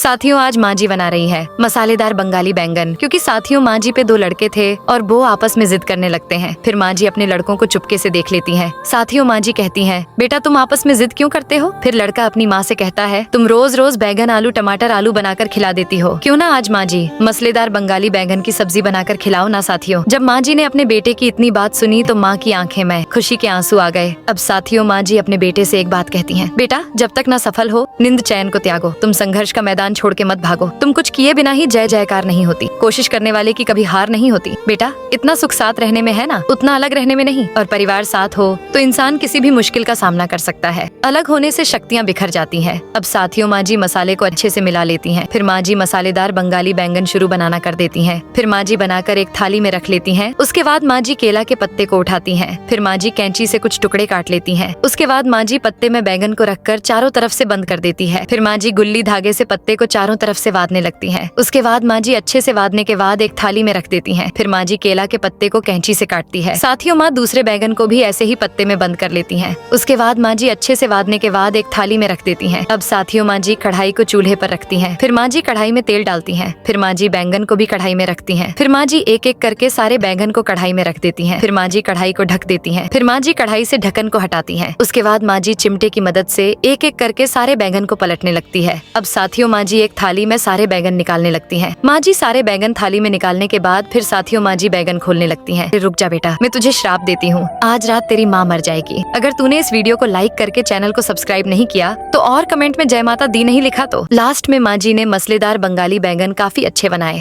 साथियों, आज माँ जी बना रही है मसालेदार बंगाली बैंगन, क्योंकि साथियों माँ जी पे दो लड़के थे और वो आपस में जिद करने लगते हैं। फिर माँ जी अपने लड़कों को चुपके से देख लेती हैं। साथियों, माँ जी कहती हैं, बेटा तुम आपस में जिद क्यों करते हो? फिर लड़का अपनी माँ से कहता है, तुम रोज रोज बैंगन आलू टमाटर आलू बनाकर खिला देती हो, क्यों ना आज माँ जी मसालेदार बंगाली बैंगन की सब्जी बनाकर खिलाओ ना। साथियों, जब माँ जी ने अपने बेटे की इतनी बात सुनी तो माँ की आंखें में खुशी के आंसू आ गए। अब साथियों, माँ जी अपने बेटे से एक बात कहती हैं, बेटा जब तक ना सफल हो निंद चैन को त्यागो, तुम संघर्ष का मैदान छोड़ के मत भागो, तुम कुछ किए बिना ही जय जयकार नहीं होती, कोशिश करने वाले की कभी हार नहीं होती। बेटा इतना सुख साथ रहने में है ना, उतना अलग रहने में नहीं। और परिवार साथ हो तो इंसान किसी भी मुश्किल का सामना कर सकता है। अलग होने से शक्तियाँ बिखर जाती हैं। अब साथियों, माँ जी मसाले को अच्छे से मिला लेती हैं। फिर माँ जी मसालेदार बंगाली बैंगन शुरू बनाना कर देती हैं। फिर माँ जी बनाकर एक थाली में रख लेती हैं। उसके बाद माँ जी केला के पत्ते को उठाती हैं। फिर माँ जी कैंची से कुछ टुकड़े काट लेती हैं। उसके बाद माँ जी पत्ते में बैंगन को रखकर चारों तरफ से बंद कर देती है। फिर माँ जी गुल्ली धागे से पत्ते को चारों तरफ से वादने लगती हैं। उसके बाद माँ जी अच्छे से वादने के बाद एक थाली में रख देती हैं। फिर माँ जी केला के पत्ते को कैंची से काटती है। साथियों, माँ दूसरे बैंगन को भी ऐसे ही पत्ते में बंद कर लेती हैं। उसके बाद माँ जी अच्छे से वादने के बाद एक थाली में रख देती हैं। अब साथियों, माँ जी कढ़ाई को चूल्हे पर रखती हैं। फिर माँ जी कढ़ाई में तेल डालती हैं। फिर माँ जी बैंगन को भी कढ़ाई में रखती हैं। फिर माँ जी एक एक करके सारे बैंगन को कढ़ाई में रख देती हैं। फिर माँ जी कढ़ाई को ढक देती हैं। फिर माँ जी कढ़ाई से ढक्कन को हटाती हैं। उसके बाद माँ जी चिमटे की मदद से एक एक करके सारे बैंगन को पलटने लगती है। अब साथियों, माँ जी एक थाली में सारे बैंगन निकालने लगती हैं। माँ जी सारे बैंगन थाली में निकालने के बाद फिर साथियों माँ जी बैंगन खोलने लगती हैं। रुक जा बेटा, मैं तुझे श्राप देती हूँ, आज रात तेरी माँ मर जाएगी। अगर तूने इस वीडियो को लाइक करके चैनल को सब्सक्राइब नहीं किया तो और कमेंट में जय माता दी नहीं लिखा तो। लास्ट में माँ जी ने मसालेदार बंगाली बैंगन काफी अच्छे बनाए।